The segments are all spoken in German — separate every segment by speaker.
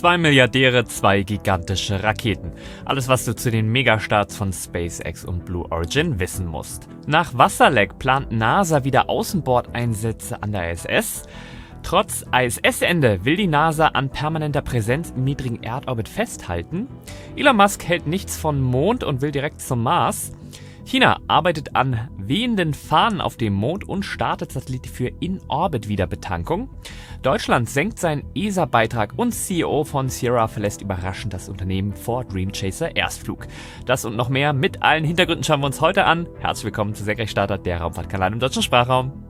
Speaker 1: 2 Milliardäre, 2 gigantische Raketen. Alles, was du zu den Megastarts von SpaceX und Blue Origin wissen musst. Nach Wasserleck plant NASA wieder Außenbordeinsätze an der ISS. Trotz ISS-Ende will die NASA an permanenter Präsenz im niedrigen Erdorbit festhalten. Elon Musk hält nichts von Mond und will direkt zum Mars. China arbeitet an wehenden Fahnen auf dem Mond und startet Satelliten für In-Orbit-Wiederbetankung. Deutschland senkt seinen ESA-Beitrag und CEO von Sierra verlässt überraschend das Unternehmen vor Dream Chaser Erstflug. Das und noch mehr mit allen Hintergründen schauen wir uns heute an. Herzlich willkommen zu Senkrechtstarter, der Raumfahrtkanal im deutschen Sprachraum.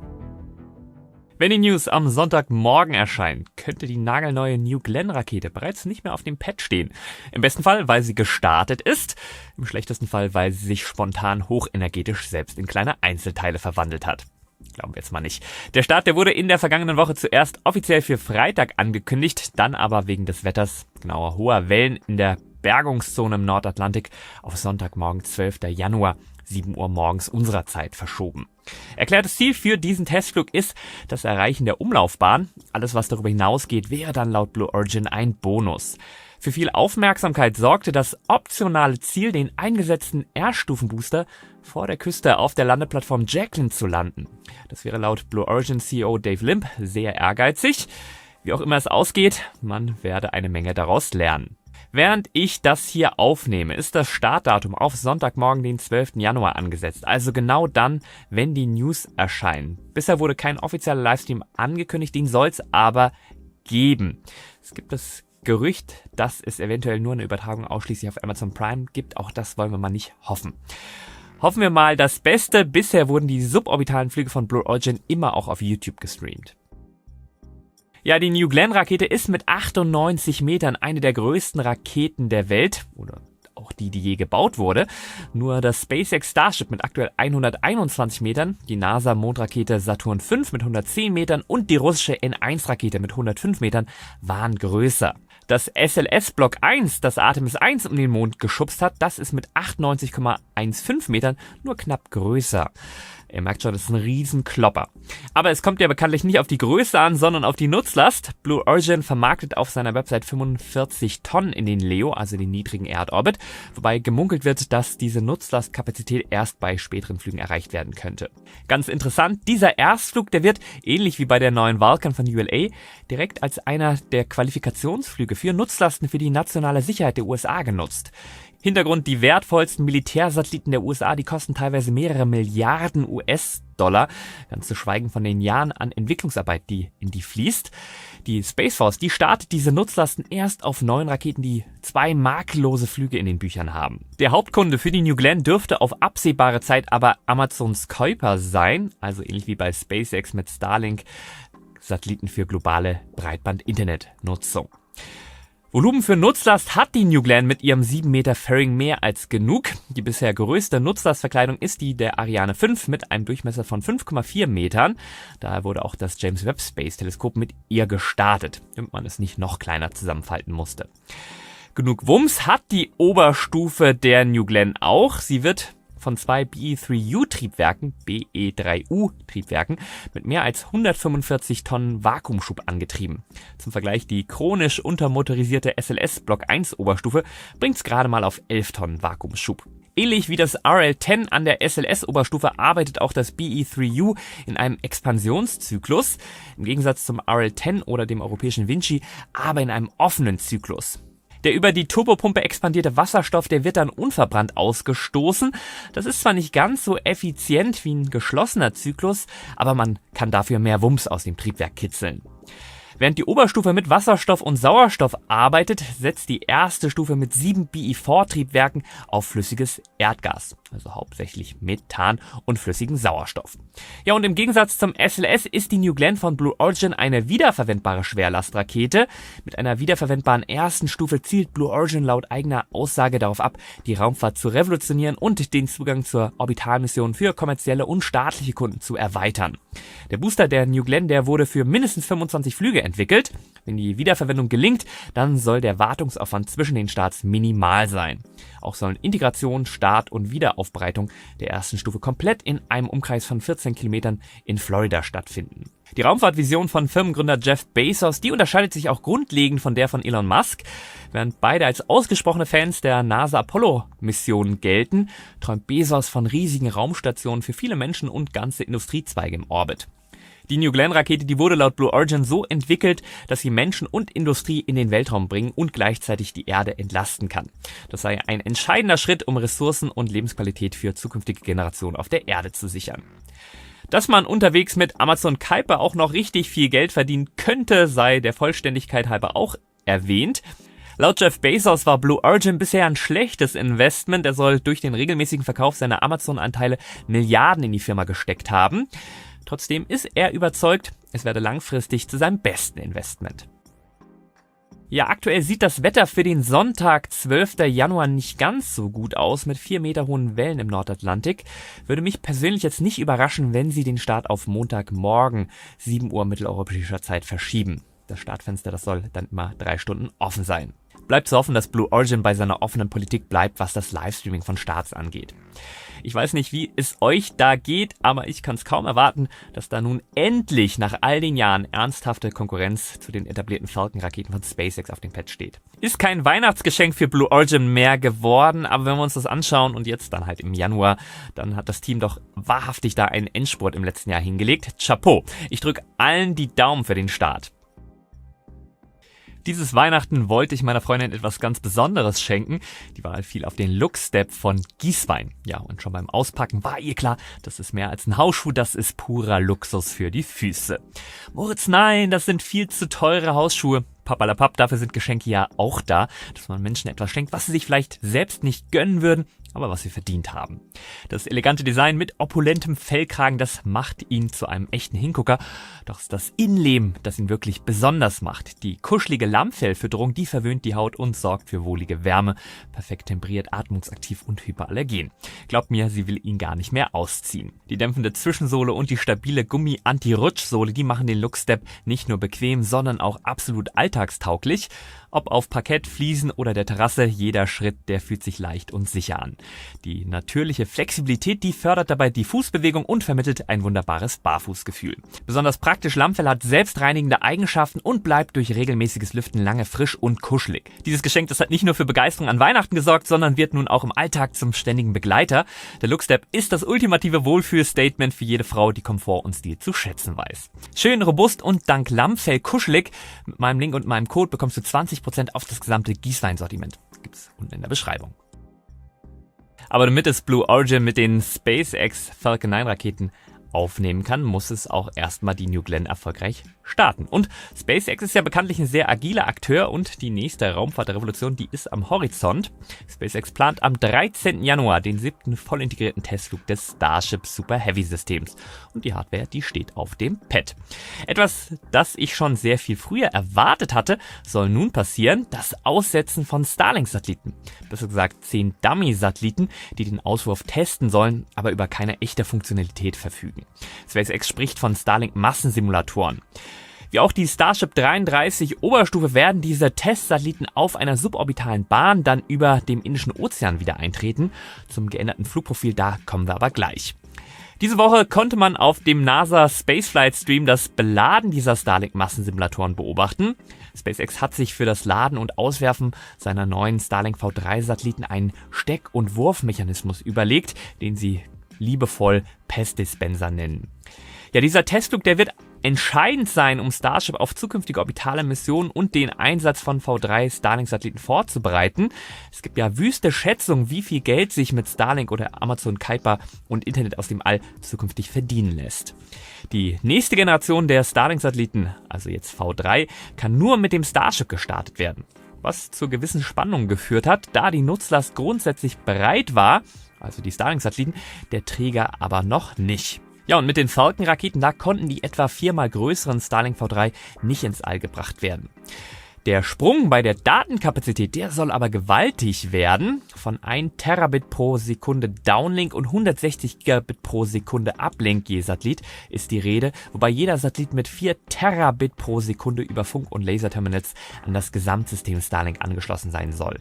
Speaker 1: Wenn die News am Sonntagmorgen erscheinen, könnte die nagelneue New Glenn-Rakete bereits nicht mehr auf dem Pad stehen. Im besten Fall, weil sie gestartet ist. Im schlechtesten Fall, weil sie sich spontan hochenergetisch selbst in kleine Einzelteile verwandelt hat. Glauben wir jetzt mal nicht. Der Start, der wurde in der vergangenen Woche zuerst offiziell für Freitag angekündigt, dann aber wegen des Wetters, genauer hoher Wellen in der Bergungszone im Nordatlantik, auf Sonntagmorgen 12. Januar, 7 Uhr morgens unserer Zeit verschoben. Erklärtes Ziel für diesen Testflug ist das Erreichen der Umlaufbahn. Alles, was darüber hinausgeht, wäre dann laut Blue Origin ein Bonus. Für viel Aufmerksamkeit sorgte das optionale Ziel, den eingesetzten R-Stufen-Booster vor der Küste auf der Landeplattform Jacqueline zu landen. Das wäre laut Blue Origin CEO Dave Limp sehr ehrgeizig. Wie auch immer es ausgeht, man werde eine Menge daraus lernen. Während ich das hier aufnehme, ist das Startdatum auf Sonntagmorgen, den 12. Januar angesetzt. Also genau dann, wenn die News erscheinen. Bisher wurde kein offizieller Livestream angekündigt, den soll es aber geben. Es gibt das Gerücht, dass es eventuell nur eine Übertragung ausschließlich auf Amazon Prime gibt. Auch das wollen wir mal nicht hoffen. Hoffen wir mal das Beste. Bisher wurden die suborbitalen Flüge von Blue Origin immer auch auf YouTube gestreamt. Ja, die New Glenn-Rakete ist mit 98 Metern eine der größten Raketen der Welt, oder auch die je gebaut wurde. Nur das SpaceX Starship mit aktuell 121 Metern, die NASA-Mondrakete Saturn V mit 110 Metern und die russische N1-Rakete mit 105 Metern waren größer. Das SLS Block 1, das Artemis 1 um den Mond geschubst hat, das ist mit 98,15 Metern nur knapp größer. Ihr merkt schon, das ist ein Riesenklopper. Aber es kommt ja bekanntlich nicht auf die Größe an, sondern auf die Nutzlast. Blue Origin vermarktet auf seiner Website 45 Tonnen in den LEO, also den niedrigen Erdorbit, wobei gemunkelt wird, dass diese Nutzlastkapazität erst bei späteren Flügen erreicht werden könnte. Ganz interessant, dieser Erstflug, der wird, ähnlich wie bei der neuen Vulcan von ULA, direkt als einer der Qualifikationsflüge für Nutzlasten für die nationale Sicherheit der USA genutzt. Hintergrund, die wertvollsten Militärsatelliten der USA, die kosten teilweise mehrere Milliarden US-Dollar, ganz zu schweigen von den Jahren an Entwicklungsarbeit, die in die fließt. Die Space Force, die startet diese Nutzlasten erst auf neuen Raketen, die 2 makellose Flüge in den Büchern haben. Der Hauptkunde für die New Glenn dürfte auf absehbare Zeit aber Amazons Kuiper sein, also ähnlich wie bei SpaceX mit Starlink, Satelliten für globale Breitband-Internet-Nutzung. Volumen für Nutzlast hat die New Glenn mit ihrem 7 Meter Fairing mehr als genug. Die bisher größte Nutzlastverkleidung ist die der Ariane 5 mit einem Durchmesser von 5,4 Metern. Daher wurde auch das James Webb Space Teleskop mit ihr gestartet, damit man es nicht noch kleiner zusammenfalten musste. Genug Wumms hat die Oberstufe der New Glenn auch. Sie wird von 2 BE3U-Triebwerken, BE3U-Triebwerken, mit mehr als 145 Tonnen Vakuumschub angetrieben. Zum Vergleich, die chronisch untermotorisierte SLS Block 1 Oberstufe bringt's gerade mal auf 11 Tonnen Vakuumschub. Ähnlich wie das RL-10 an der SLS-Oberstufe arbeitet auch das BE3U in einem Expansionszyklus, im Gegensatz zum RL-10 oder dem europäischen Vinci, aber in einem offenen Zyklus. Der über die Turbopumpe expandierte Wasserstoff, der wird dann unverbrannt ausgestoßen. Das ist zwar nicht ganz so effizient wie ein geschlossener Zyklus, aber man kann dafür mehr Wumms aus dem Triebwerk kitzeln. Während die Oberstufe mit Wasserstoff und Sauerstoff arbeitet, setzt die erste Stufe mit 7 BE4-Triebwerken auf flüssiges Erdgas, also hauptsächlich Methan und flüssigen Sauerstoff. Ja, und im Gegensatz zum SLS ist die New Glenn von Blue Origin eine wiederverwendbare Schwerlastrakete. Mit einer wiederverwendbaren ersten Stufe zielt Blue Origin laut eigener Aussage darauf ab, die Raumfahrt zu revolutionieren und den Zugang zur Orbitalmission für kommerzielle und staatliche Kunden zu erweitern. Der Booster der New Glenn, der wurde für mindestens 25 Flüge entwickelt. Wenn die Wiederverwendung gelingt, dann soll der Wartungsaufwand zwischen den Starts minimal sein. Auch sollen Integration, Start und Wiederaufbereitung der ersten Stufe komplett in einem Umkreis von 14 Kilometern in Florida stattfinden. Die Raumfahrtvision von Firmengründer Jeff Bezos, die unterscheidet sich auch grundlegend von der von Elon Musk. Während beide als ausgesprochene Fans der NASA-Apollo-Missionen gelten, träumt Bezos von riesigen Raumstationen für viele Menschen und ganze Industriezweige im Orbit. Die New Glenn-Rakete, die wurde laut Blue Origin so entwickelt, dass sie Menschen und Industrie in den Weltraum bringen und gleichzeitig die Erde entlasten kann. Das sei ein entscheidender Schritt, um Ressourcen und Lebensqualität für zukünftige Generationen auf der Erde zu sichern. Dass man unterwegs mit Amazon Kuiper auch noch richtig viel Geld verdienen könnte, sei der Vollständigkeit halber auch erwähnt. Laut Jeff Bezos war Blue Origin bisher ein schlechtes Investment. Er soll durch den regelmäßigen Verkauf seiner Amazon-Anteile Milliarden in die Firma gesteckt haben. Trotzdem ist er überzeugt, es werde langfristig zu seinem besten Investment. Ja, aktuell sieht das Wetter für den Sonntag, 12. Januar, nicht ganz so gut aus mit 4 Meter hohen Wellen im Nordatlantik. Würde mich persönlich jetzt nicht überraschen, wenn sie den Start auf Montagmorgen 7 Uhr mitteleuropäischer Zeit verschieben. Das Startfenster, das soll dann immer 3 Stunden offen sein. Bleibt zu hoffen, dass Blue Origin bei seiner offenen Politik bleibt, was das Livestreaming von Starts angeht. Ich weiß nicht, wie es euch da geht, aber ich kann es kaum erwarten, dass da nun endlich nach all den Jahren ernsthafte Konkurrenz zu den etablierten Falcon-Raketen von SpaceX auf dem Pad steht. Ist kein Weihnachtsgeschenk für Blue Origin mehr geworden, aber wenn wir uns das anschauen und jetzt dann halt im Januar, dann hat das Team doch wahrhaftig da einen Endspurt im letzten Jahr hingelegt. Chapeau! Ich drücke allen die Daumen für den Start. Dieses Weihnachten wollte ich meiner Freundin etwas ganz Besonderes schenken. Die Wahl fiel auf den Lookstep von Gieswein. Ja, und schon beim Auspacken war ihr klar, das ist mehr als ein Hausschuh, das ist purer Luxus für die Füße. Moritz, nein, das sind viel zu teure Hausschuhe. Papalapap, dafür sind Geschenke ja auch da, dass man Menschen etwas schenkt, was sie sich vielleicht selbst nicht gönnen würden, aber was sie verdient haben. Das elegante Design mit opulentem Fellkragen, das macht ihn zu einem echten Hingucker. Doch es ist das Innenleben, das ihn wirklich besonders macht. Die kuschelige Lammfellfütterung, die verwöhnt die Haut und sorgt für wohlige Wärme. Perfekt temperiert, atmungsaktiv und hyperallergen. Glaubt mir, sie will ihn gar nicht mehr ausziehen. Die dämpfende Zwischensohle und die stabile Gummi-Anti-Rutschsohle, die machen den Lookstep nicht nur bequem, sondern auch absolut alltagstauglich. Ob auf Parkett, Fliesen oder der Terrasse, jeder Schritt, der fühlt sich leicht und sicher an. Die natürliche Flexibilität, die fördert dabei die Fußbewegung und vermittelt ein wunderbares Barfußgefühl. Besonders praktisch, Lammfell hat selbstreinigende Eigenschaften und bleibt durch regelmäßiges Lüften lange frisch und kuschelig. Dieses Geschenk, das hat nicht nur für Begeisterung an Weihnachten gesorgt, sondern wird nun auch im Alltag zum ständigen Begleiter. Der Lookstep ist das ultimative Wohlfühlstatement für jede Frau, die Komfort und Stil zu schätzen weiß. Schön robust und dank Lammfell kuschelig. Mit meinem Link und meinem Code bekommst du 20% auf das gesamte Gieswein-Sortiment. Gibt's unten in der Beschreibung. Aber damit es Blue Origin mit den SpaceX Falcon 9 Raketen aufnehmen kann, muss es auch erstmal die New Glenn erfolgreich starten. Und SpaceX ist ja bekanntlich ein sehr agiler Akteur und die nächste Raumfahrtrevolution, die ist am Horizont. SpaceX plant am 13. Januar den 7. voll integrierten Testflug des Starship Super Heavy Systems. Und die Hardware, die steht auf dem Pad. Etwas, das ich schon sehr viel früher erwartet hatte, soll nun passieren: das Aussetzen von Starlink-Satelliten. Besser gesagt 10 Dummy-Satelliten, die den Auswurf testen sollen, aber über keine echte Funktionalität verfügen. SpaceX spricht von Starlink-Massensimulatoren. Wie auch die Starship 33 Oberstufe werden diese Testsatelliten auf einer suborbitalen Bahn dann über dem Indischen Ozean wieder eintreten. Zum geänderten Flugprofil, da kommen wir aber gleich. Diese Woche konnte man auf dem NASA Spaceflight Stream das Beladen dieser Starlink-Massensimulatoren beobachten. SpaceX hat sich für das Laden und Auswerfen seiner neuen Starlink V3-Satelliten einen Steck- und Wurfmechanismus überlegt, den sie liebevoll PES-Dispenser nennen. Ja, dieser Testflug, der wird entscheidend sein, um Starship auf zukünftige orbitale Missionen und den Einsatz von V3 Starlink-Satelliten vorzubereiten. Es gibt ja wüste Schätzungen, wie viel Geld sich mit Starlink oder Amazon Kuiper und Internet aus dem All zukünftig verdienen lässt. Die nächste Generation der Starlink-Satelliten, also jetzt V3, kann nur mit dem Starship gestartet werden. Was zu gewissen Spannungen geführt hat, da die Nutzlast grundsätzlich bereit war, also die Starlink-Satelliten, der Träger aber noch nicht. Ja, und mit den Falcon-Raketen, da konnten die etwa 4-mal größeren Starlink V3 nicht ins All gebracht werden. Der Sprung bei der Datenkapazität, der soll aber gewaltig werden. Von 1 Terabit pro Sekunde Downlink und 160 Gigabit pro Sekunde Uplink je Satellit ist die Rede, wobei jeder Satellit mit 4 Terabit pro Sekunde über Funk- und Laserterminals an das Gesamtsystem Starlink angeschlossen sein soll.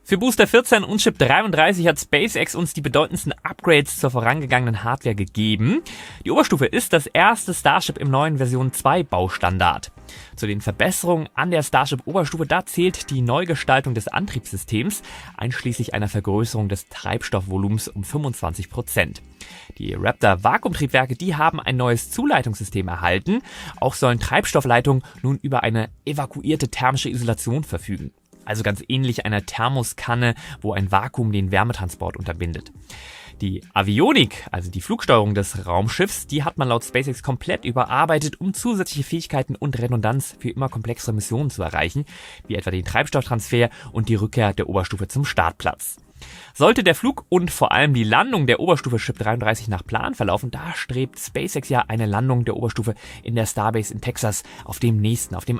Speaker 1: Für Booster 14 und Chip 33 hat SpaceX uns die bedeutendsten Upgrades zur vorangegangenen Hardware gegeben. Die Oberstufe ist das erste Starship im neuen Version 2 Baustandard. Zu den Verbesserungen an der Starship-Oberstufe, da zählt die Neugestaltung des Antriebssystems, einschließlich einer Vergrößerung des Treibstoffvolumens um 25%. Die Raptor-Vakuumtriebwerke, die haben ein neues Zuleitungssystem erhalten. Auch sollen Treibstoffleitungen nun über eine evakuierte thermische Isolation verfügen. Also ganz ähnlich einer Thermoskanne, wo ein Vakuum den Wärmetransport unterbindet. Die Avionik, also die Flugsteuerung des Raumschiffs, die hat man laut SpaceX komplett überarbeitet, um zusätzliche Fähigkeiten und Redundanz für immer komplexere Missionen zu erreichen, wie etwa den Treibstofftransfer und die Rückkehr der Oberstufe zum Startplatz. Sollte der Flug und vor allem die Landung der Oberstufe Chip 33 nach Plan verlaufen, da strebt SpaceX ja eine Landung der Oberstufe in der Starbase in Texas auf dem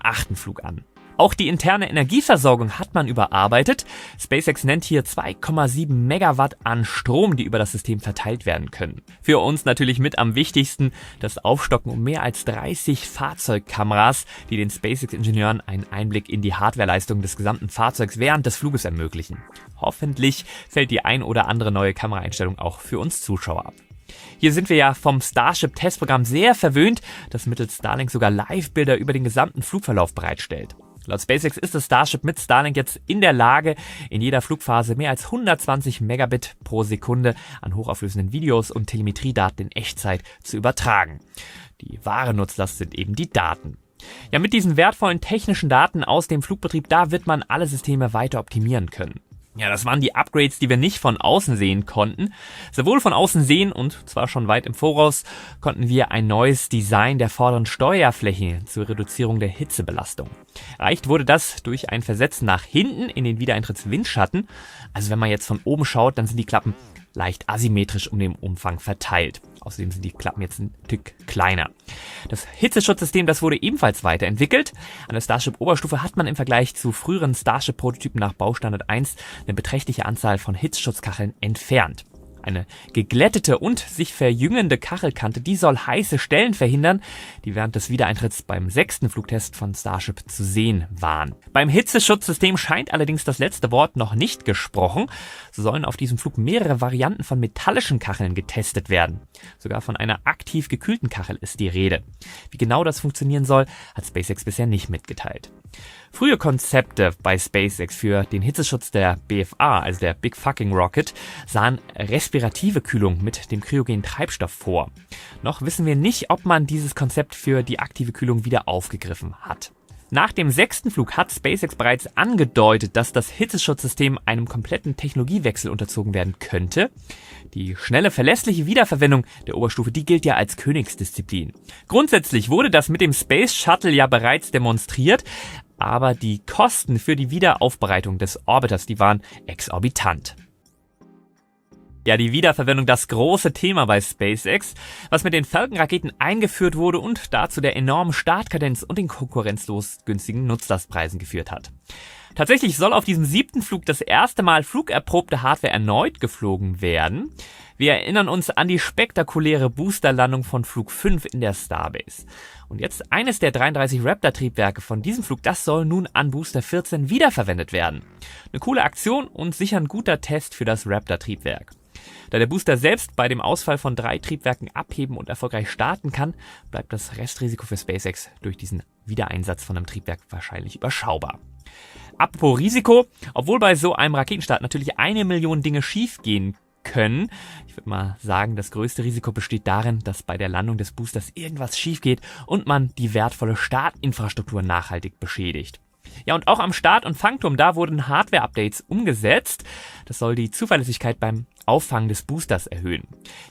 Speaker 1: 8. Flug an. Auch die interne Energieversorgung hat man überarbeitet. SpaceX nennt hier 2,7 Megawatt an Strom, die über das System verteilt werden können. Für uns natürlich mit am wichtigsten das Aufstocken um mehr als 30 Fahrzeugkameras, die den SpaceX-Ingenieuren einen Einblick in die Hardwareleistung des gesamten Fahrzeugs während des Fluges ermöglichen. Hoffentlich fällt die ein oder andere neue Kameraeinstellung auch für uns Zuschauer ab. Hier sind wir ja vom Starship-Testprogramm sehr verwöhnt, das mittels Starlink sogar Live-Bilder über den gesamten Flugverlauf bereitstellt. Laut SpaceX ist das Starship mit Starlink jetzt in der Lage, in jeder Flugphase mehr als 120 Megabit pro Sekunde an hochauflösenden Videos und Telemetriedaten in Echtzeit zu übertragen. Die wahre Nutzlast sind eben die Daten. Ja, mit diesen wertvollen technischen Daten aus dem Flugbetrieb, da wird man alle Systeme weiter optimieren können. Ja, das waren die Upgrades, die wir nicht von außen sehen konnten. Sowohl von außen sehen und zwar schon weit im Voraus konnten wir ein neues Design der vorderen Steuerfläche zur Reduzierung der Hitzebelastung. Erreicht wurde das durch ein Versetzen nach hinten in den Wiedereintrittswindschatten. Also wenn man jetzt von oben schaut, dann sind die Klappen leicht asymmetrisch um den Umfang verteilt. Außerdem sind die Klappen jetzt ein Tick kleiner. Das Hitzeschutzsystem, das wurde ebenfalls weiterentwickelt. An der Starship-Oberstufe hat man im Vergleich zu früheren Starship-Prototypen nach Baustandard 1 eine beträchtliche Anzahl von Hitzeschutzkacheln entfernt. Eine geglättete und sich verjüngende Kachelkante, die soll heiße Stellen verhindern, die während des Wiedereintritts beim 6. Flugtest von Starship zu sehen waren. Beim Hitzeschutzsystem scheint allerdings das letzte Wort noch nicht gesprochen. So sollen auf diesem Flug mehrere Varianten von metallischen Kacheln getestet werden. Sogar von einer aktiv gekühlten Kachel ist die Rede. Wie genau das funktionieren soll, hat SpaceX bisher nicht mitgeteilt. Frühe Konzepte bei SpaceX für den Hitzeschutz der BFA, also der Big Fucking Rocket, sahen respirative Kühlung mit dem kryogenen Treibstoff vor. Noch wissen wir nicht, ob man dieses Konzept für die aktive Kühlung wieder aufgegriffen hat. Nach dem 6. Flug hat SpaceX bereits angedeutet, dass das Hitzeschutzsystem einem kompletten Technologiewechsel unterzogen werden könnte. Die schnelle, verlässliche Wiederverwendung der Oberstufe, die gilt ja als Königsdisziplin. Grundsätzlich wurde das mit dem Space Shuttle ja bereits demonstriert, aber die Kosten für die Wiederaufbereitung des Orbiters, die waren exorbitant. Ja, die Wiederverwendung, das große Thema bei SpaceX, was mit den Falcon-Raketen eingeführt wurde und dazu der enormen Startkadenz und den konkurrenzlos günstigen Nutzlastpreisen geführt hat. Tatsächlich soll auf diesem 7. Flug das erste Mal flugerprobte Hardware erneut geflogen werden. Wir erinnern uns an die spektakuläre Boosterlandung von Flug 5 in der Starbase. Und jetzt eines der 33 Raptor-Triebwerke von diesem Flug, das soll nun an Booster 14 wiederverwendet werden. Eine coole Aktion und sicher ein guter Test für das Raptor-Triebwerk. Da der Booster selbst bei dem Ausfall von 3 Triebwerken abheben und erfolgreich starten kann, bleibt das Restrisiko für SpaceX durch diesen Wiedereinsatz von einem Triebwerk wahrscheinlich überschaubar. Apropos Risiko, obwohl bei so einem Raketenstart natürlich 1 Million Dinge schiefgehen können. Ich würde mal sagen, das größte Risiko besteht darin, dass bei der Landung des Boosters irgendwas schief geht und man die wertvolle Startinfrastruktur nachhaltig beschädigt. Ja, und auch am Start- und Fangturm, da wurden Hardware-Updates umgesetzt. Das soll die Zuverlässigkeit beim Auffangen des Boosters erhöhen.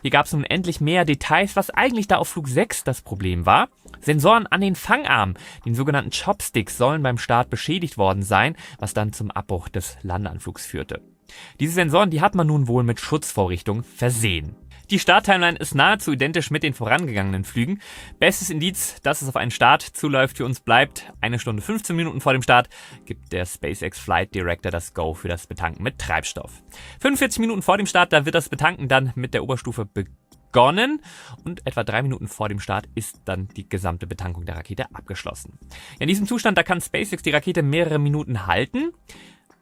Speaker 1: Hier gab es nun endlich mehr Details, was eigentlich da auf Flug 6 das Problem war. Sensoren an den Fangarmen, den sogenannten Chopsticks, sollen beim Start beschädigt worden sein, was dann zum Abbruch des Landeanflugs führte. Diese Sensoren, die hat man nun wohl mit Schutzvorrichtungen versehen. Die Starttimeline ist nahezu identisch mit den vorangegangenen Flügen. Bestes Indiz, dass es auf einen Start zuläuft, für uns bleibt: 1 Stunde 15 Minuten vor dem Start gibt der SpaceX Flight Director das Go für das Betanken mit Treibstoff. 45 Minuten vor dem Start, da wird das Betanken dann mit der Oberstufe begonnen und etwa 3 Minuten vor dem Start ist dann die gesamte Betankung der Rakete abgeschlossen. In diesem Zustand, da kann SpaceX die Rakete mehrere Minuten halten.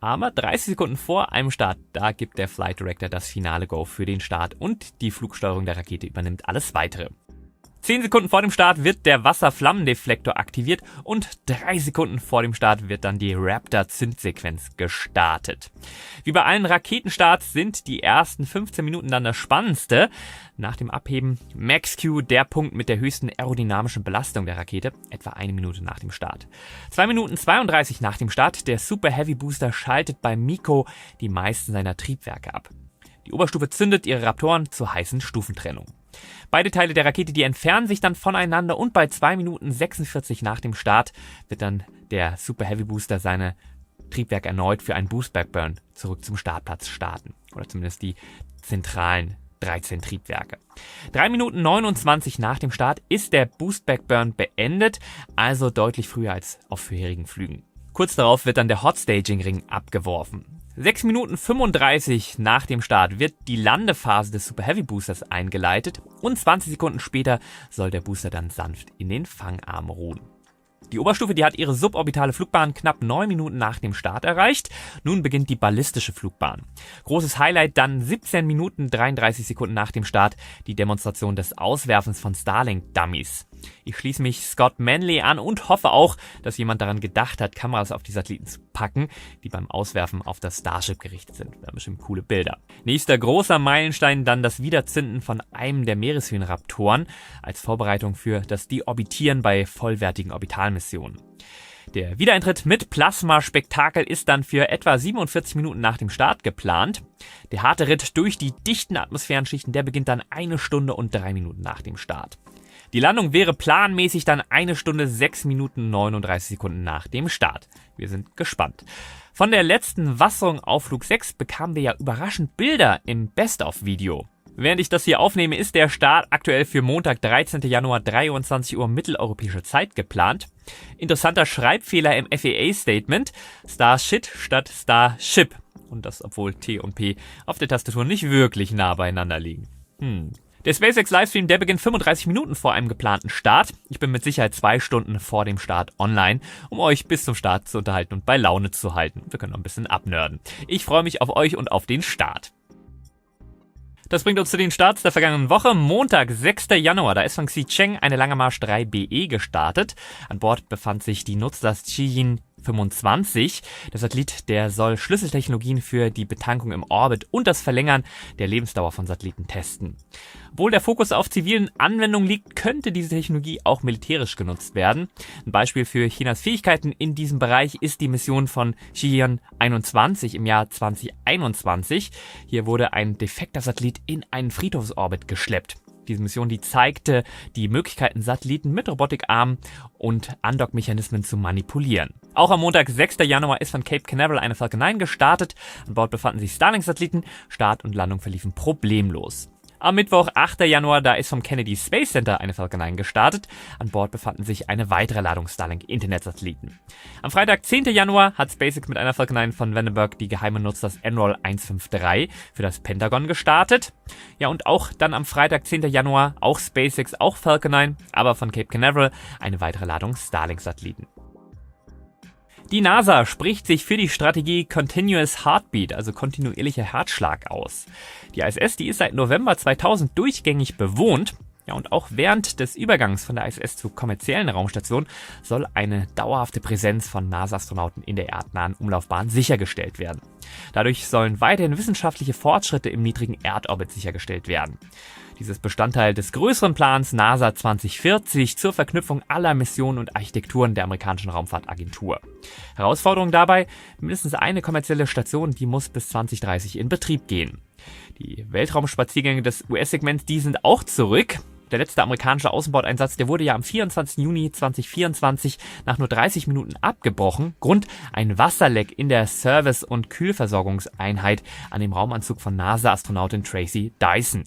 Speaker 1: Aber 30 Sekunden vor einem Start, da gibt der Flight Director das finale Go für den Start und die Flugsteuerung der Rakete übernimmt alles Weitere. 10 Sekunden vor dem Start wird der Wasserflammendeflektor aktiviert und 3 Sekunden vor dem Start wird dann die Raptor-Zündsequenz gestartet. Wie bei allen Raketenstarts sind die ersten 15 Minuten dann das Spannendste. Nach dem Abheben Max-Q der Punkt mit der höchsten aerodynamischen Belastung der Rakete, etwa 1 Minute nach dem Start. 2 Minuten 32 nach dem Start, der Super Heavy Booster schaltet bei MECO die meisten seiner Triebwerke ab. Die Oberstufe zündet ihre Raptoren zur heißen Stufentrennung. Beide Teile der Rakete, die entfernen sich dann voneinander und bei 2 Minuten 46 nach dem Start wird dann der Super Heavy Booster seine Triebwerke erneut für einen Boost Backburn zurück zum Startplatz starten. Oder zumindest die zentralen 13 Triebwerke. 3 Minuten 29 nach dem Start ist der Boost Backburn beendet, also deutlich früher als auf vorherigen Flügen. Kurz darauf wird dann der Hot Staging Ring abgeworfen. 6 Minuten 35 nach dem Start wird die Landephase des Super Heavy Boosters eingeleitet und 20 Sekunden später soll der Booster dann sanft in den Fangarm ruhen. Die Oberstufe, die hat ihre suborbitale Flugbahn knapp 9 Minuten nach dem Start erreicht. Nun beginnt die ballistische Flugbahn. Großes Highlight dann 17 Minuten 33 Sekunden nach dem Start die Demonstration des Auswerfens von Starlink-Dummies. Ich schließe mich Scott Manley an und hoffe auch, dass jemand daran gedacht hat, Kameras auf die Satelliten zu packen, die beim Auswerfen auf das Starship gerichtet sind. Da bestimmt coole Bilder. Nächster großer Meilenstein dann das Wiederzünden von einem der Meereshühneraptoren als Vorbereitung für das Deorbitieren bei vollwertigen Orbitalmissionen. Der Wiedereintritt mit Plasmaspektakel ist dann für etwa 47 Minuten nach dem Start geplant. Der harte Ritt durch die dichten Atmosphärenschichten, der beginnt dann 1 Stunde und 3 Minuten nach dem Start. Die Landung wäre planmäßig dann 1 Stunde 6 Minuten 39 Sekunden nach dem Start. Wir sind gespannt. Von der letzten Wasserung auf Flug 6 bekamen wir ja überraschend Bilder im Best-of-Video. Während ich das hier aufnehme, ist der Start aktuell für Montag, 13. Januar, 23 Uhr mitteleuropäische Zeit geplant. Interessanter Schreibfehler im FAA-Statement. Starship statt Starship. Und das, obwohl T und P auf der Tastatur nicht wirklich nah beieinander liegen. Der SpaceX-Livestream, der beginnt 35 Minuten vor einem geplanten Start. Ich bin mit Sicherheit 2 Stunden vor dem Start online, um euch bis zum Start zu unterhalten und bei Laune zu halten. Wir können noch ein bisschen abnörden. Ich freue mich auf euch und auf den Start. Das bringt uns zu den Starts der vergangenen Woche. Montag, 6. Januar, da ist von Xicheng eine Lange Marsch 3BE gestartet. An Bord befand sich die Nutzlast Xiyin 25. Der Satellit, der soll Schlüsseltechnologien für die Betankung im Orbit und das Verlängern der Lebensdauer von Satelliten testen. Obwohl der Fokus auf zivilen Anwendungen liegt, könnte diese Technologie auch militärisch genutzt werden. Ein Beispiel für Chinas Fähigkeiten in diesem Bereich ist die Mission von Xiyin 21 im Jahr 2021. Hier wurde ein defekter Satellit in einen Friedhofsorbit geschleppt. Diese Mission, die zeigte die Möglichkeiten, Satelliten mit Robotikarmen und Undock-Mechanismen zu manipulieren. Auch am Montag, 6. Januar, ist von Cape Canaveral eine Falcon 9 gestartet. An Bord befanden sich Starlink-Satelliten. Start und Landung verliefen problemlos. Am Mittwoch, 8. Januar, da ist vom Kennedy Space Center eine Falcon 9 gestartet. An Bord befanden sich eine weitere Ladung Starlink-Internet-Satelliten. Am Freitag, 10. Januar, hat SpaceX mit einer Falcon 9 von Vandenberg die geheime Nutzlast Enroll 153 für das Pentagon gestartet. Ja, und auch dann am Freitag, 10. Januar, auch SpaceX, auch Falcon 9, aber von Cape Canaveral eine weitere Ladung Starlink-Satelliten. Die NASA spricht sich für die Strategie Continuous Heartbeat, also kontinuierlicher Herzschlag, aus. Die ISS, die ist seit November 2000 durchgängig bewohnt. Ja, und auch während des Übergangs von der ISS zur kommerziellen Raumstation soll eine dauerhafte Präsenz von NASA-Astronauten in der erdnahen Umlaufbahn sichergestellt werden. Dadurch sollen weiterhin wissenschaftliche Fortschritte im niedrigen Erdorbit sichergestellt werden. Dies ist Bestandteil des größeren Plans NASA 2040 zur Verknüpfung aller Missionen und Architekturen der amerikanischen Raumfahrtagentur. Herausforderung dabei: mindestens eine kommerzielle Station, die muss bis 2030 in Betrieb gehen. Die Weltraumspaziergänge des US-Segments, die sind auch zurück. Der letzte amerikanische Außenbordeinsatz, der wurde ja am 24. Juni 2024 nach nur 30 Minuten abgebrochen. Grund: ein Wasserleck in der Service- und Kühlversorgungseinheit an dem Raumanzug von NASA-Astronautin Tracy Dyson.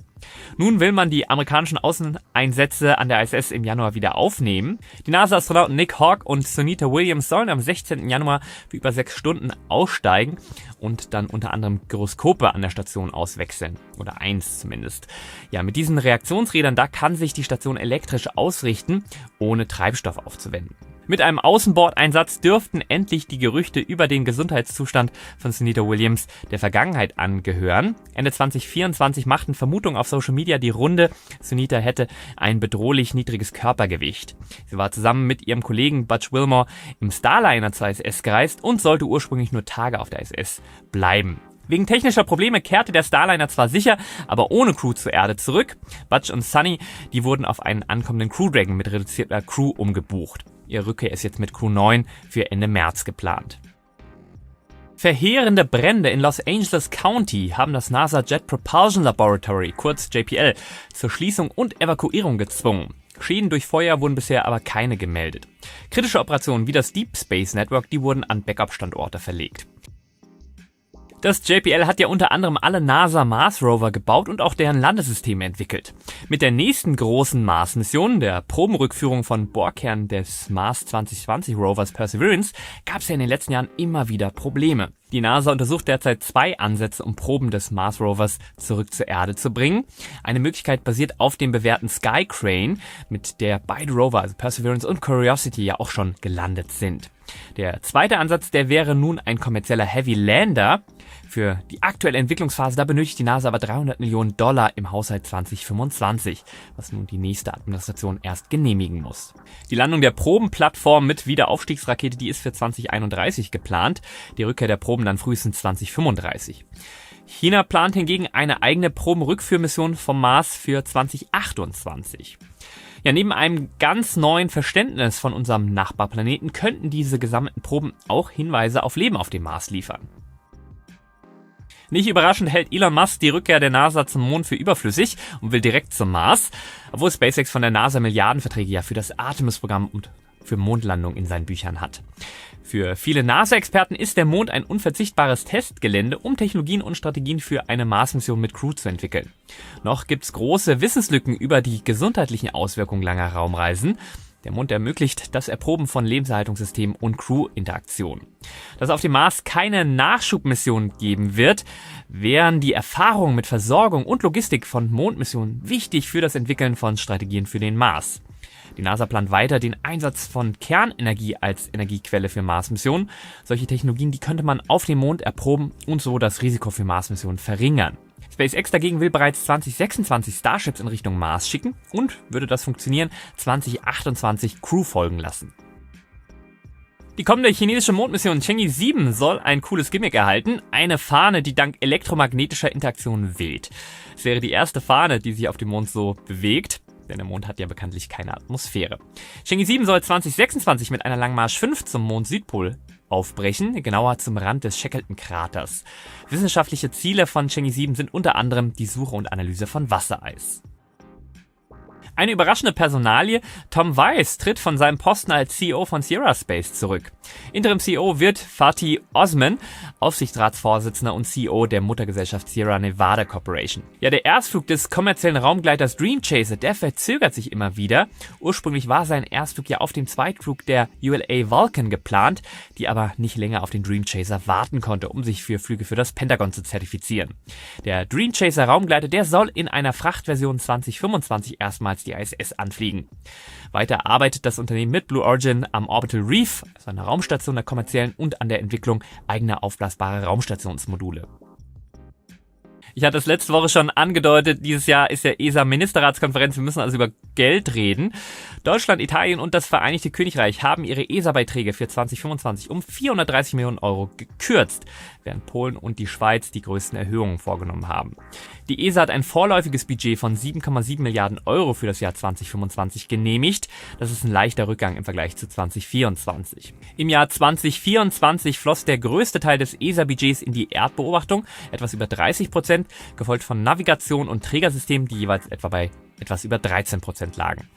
Speaker 1: Nun will man die amerikanischen Außeneinsätze an der ISS im Januar wieder aufnehmen. Die NASA-Astronauten Nick Hawk und Sunita Williams sollen am 16. Januar für über 6 Stunden aussteigen und dann unter anderem Gyroskope an der Station auswechseln. Oder eins zumindest. Ja, mit diesen Reaktionsrädern, da kann sich die Station elektrisch ausrichten, ohne Treibstoff aufzuwenden. Mit einem Außenbordeinsatz dürften endlich die Gerüchte über den Gesundheitszustand von Sunita Williams der Vergangenheit angehören. Ende 2024 machten Vermutungen auf Social Media die Runde, Sunita hätte ein bedrohlich niedriges Körpergewicht. Sie war zusammen mit ihrem Kollegen Butch Wilmore im Starliner zur ISS gereist und sollte ursprünglich nur Tage auf der ISS bleiben. Wegen technischer Probleme kehrte der Starliner zwar sicher, aber ohne Crew zur Erde zurück. Butch und Sunny, die wurden auf einen ankommenden Crew Dragon mit reduzierter Crew umgebucht. Ihre Rückkehr ist jetzt mit Crew 9 für Ende März geplant. Verheerende Brände in Los Angeles County haben das NASA Jet Propulsion Laboratory, kurz JPL, zur Schließung und Evakuierung gezwungen. Schäden durch Feuer wurden bisher aber keine gemeldet. Kritische Operationen wie das Deep Space Network, die wurden an Backup-Standorte verlegt. Das JPL hat ja unter anderem alle NASA-Mars-Rover gebaut und auch deren Landesysteme entwickelt. Mit der nächsten großen Mars-Mission, der Probenrückführung von Bohrkernen des Mars 2020 Rovers Perseverance, gab es ja in den letzten Jahren immer wieder Probleme. Die NASA untersucht derzeit 2 Ansätze, um Proben des Mars-Rovers zurück zur Erde zu bringen. Eine Möglichkeit basiert auf dem bewährten Sky Crane, mit der beide Rover, also Perseverance und Curiosity, ja auch schon gelandet sind. Der zweite Ansatz, der wäre nun ein kommerzieller Heavy Lander. Für die aktuelle Entwicklungsphase, da benötigt die NASA aber $300 Millionen im Haushalt 2025, was nun die nächste Administration erst genehmigen muss. Die Landung der Probenplattform mit Wiederaufstiegsrakete, die ist für 2031 geplant, die Rückkehr der Proben dann frühestens 2035. China plant hingegen eine eigene Probenrückführmission vom Mars für 2028. Ja, neben einem ganz neuen Verständnis von unserem Nachbarplaneten könnten diese gesammelten Proben auch Hinweise auf Leben auf dem Mars liefern. Nicht überraschend hält Elon Musk die Rückkehr der NASA zum Mond für überflüssig und will direkt zum Mars, obwohl SpaceX von der NASA Milliardenverträge ja für das Artemis-Programm und für Mondlandung in seinen Büchern hat. Für viele NASA-Experten ist der Mond ein unverzichtbares Testgelände, um Technologien und Strategien für eine Mars-Mission mit Crew zu entwickeln. Noch gibt's große Wissenslücken über die gesundheitlichen Auswirkungen langer Raumreisen. Der Mond ermöglicht das Erproben von Lebenserhaltungssystemen und Crew-Interaktion. Dass es auf dem Mars keine Nachschubmission geben wird, wären die Erfahrungen mit Versorgung und Logistik von Mondmissionen wichtig für das Entwickeln von Strategien für den Mars. Die NASA plant weiter den Einsatz von Kernenergie als Energiequelle für Mars-Missionen. Solche Technologien, die könnte man auf dem Mond erproben und so das Risiko für Mars-Missionen verringern. SpaceX dagegen will bereits 2026 Starships in Richtung Mars schicken und, würde das funktionieren, 2028 Crew folgen lassen. Die kommende chinesische Mondmission Chang'e 7 soll ein cooles Gimmick erhalten, eine Fahne, die dank elektromagnetischer Interaktion weht. Es wäre die erste Fahne, die sich auf dem Mond so bewegt, denn der Mond hat ja bekanntlich keine Atmosphäre. Chang'e 7 soll 2026 mit einer Langmarsch 5 zum Mond-Südpol aufbrechen, genauer zum Rand des Shackleton-Kraters. Wissenschaftliche Ziele von Chang'e 7 sind unter anderem die Suche und Analyse von Wassereis. Eine überraschende Personalie, Tom Weiss tritt von seinem Posten als CEO von Sierra Space zurück. Interim-CEO wird Fatih Osman, Aufsichtsratsvorsitzender und CEO der Muttergesellschaft Sierra Nevada Corporation. Ja, der Erstflug des kommerziellen Raumgleiters Dream Chaser, der verzögert sich immer wieder. Ursprünglich war sein Erstflug ja auf dem Zweitflug der ULA Vulcan geplant, die aber nicht länger auf den Dream Chaser warten konnte, um sich für Flüge für das Pentagon zu zertifizieren. Der Dream Chaser Raumgleiter, der soll in einer Frachtversion 2025 erstmals die ISS anfliegen. Weiter arbeitet das Unternehmen mit Blue Origin am Orbital Reef, also einer Raumstation der kommerziellen, und an der Entwicklung eigener aufblasbarer Raumstationsmodule. Ich hatte es letzte Woche schon angedeutet, dieses Jahr ist ja ESA-Ministerratskonferenz, wir müssen also über Geld reden. Deutschland, Italien und das Vereinigte Königreich haben ihre ESA-Beiträge für 2025 um 430 Millionen Euro gekürzt, während Polen und die Schweiz die größten Erhöhungen vorgenommen haben. Die ESA hat ein vorläufiges Budget von 7,7 Milliarden Euro für das Jahr 2025 genehmigt. Das ist ein leichter Rückgang im Vergleich zu 2024. Im Jahr 2024 floss der größte Teil des ESA-Budgets in die Erdbeobachtung, etwas über 30%, gefolgt von Navigation und Trägersystemen, die jeweils etwa bei etwas über 13% lagen.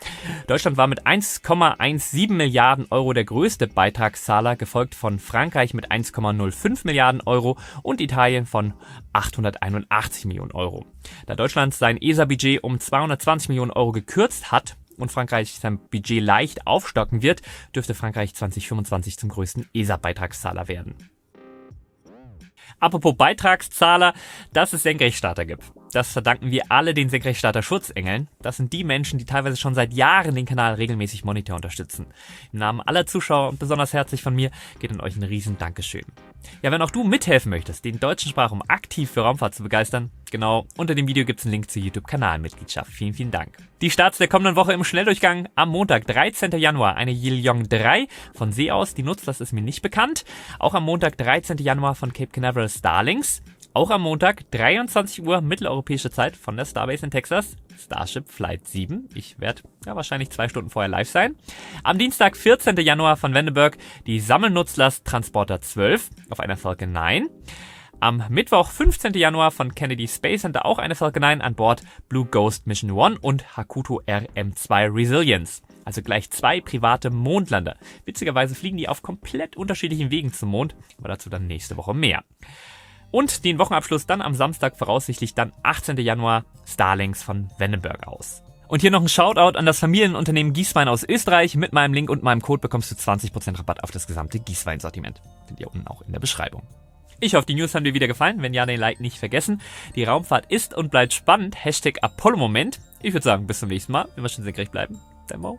Speaker 1: Deutschland war mit 1,17 Milliarden Euro der größte Beitragszahler, gefolgt von Frankreich mit 1,05 Milliarden Euro und Italien von 881 Millionen Euro. Da Deutschland sein ESA-Budget um 220 Millionen Euro gekürzt hat und Frankreich sein Budget leicht aufstocken wird, dürfte Frankreich 2025 zum größten ESA-Beitragszahler werden. Apropos Beitragszahler, dass es Senkrechtstarter gibt. das verdanken wir alle den Senkrechtstarter Schutzengeln. Das sind die Menschen, die teilweise schon seit Jahren den Kanal regelmäßig monetär unterstützen. Im Namen aller Zuschauer und besonders herzlich von mir geht an euch ein riesen Dankeschön. Ja, wenn auch du mithelfen möchtest, den deutschen Sprachraum aktiv für Raumfahrt zu begeistern, genau, unter dem Video gibt es einen Link zur YouTube-Kanalmitgliedschaft. Vielen, vielen Dank. Die Starts der kommenden Woche im Schnelldurchgang: am Montag, 13. Januar, eine Yilong 3 von See aus. Die Nutzlast ist mir nicht bekannt. Auch am Montag, 13. Januar von Cape Canaveral Starlings. Auch am Montag, 23 Uhr mitteleuropäische Zeit von der Starbase in Texas, Starship Flight 7. Ich werde wahrscheinlich 2 Stunden vorher live sein. Am Dienstag, 14. Januar von Vandenberg, die Sammelnutzlast Transporter 12 auf einer Falcon 9. Am Mittwoch, 15. Januar von Kennedy Space Center auch eine Falcon 9 an Bord Blue Ghost Mission 1 und Hakuto RM2 Resilience. Also gleich 2 private Mondlander. Witzigerweise fliegen die auf komplett unterschiedlichen Wegen zum Mond, aber dazu dann nächste Woche mehr. Und den Wochenabschluss dann am Samstag, voraussichtlich dann 18. Januar, Starlings von Vandenberg aus. Und hier noch ein Shoutout an das Familienunternehmen Gieswein aus Österreich. Mit meinem Link und meinem Code bekommst du 20% Rabatt auf das gesamte Gieswein-Sortiment. Findet ihr unten auch in der Beschreibung. Ich hoffe, die News haben dir wieder gefallen. Wenn ja, den Like nicht vergessen. Die Raumfahrt ist und bleibt spannend. #Apollo-Moment. Ich würde sagen, bis zum nächsten Mal. Wenn wir schon senkrecht bleiben. Dein Mo.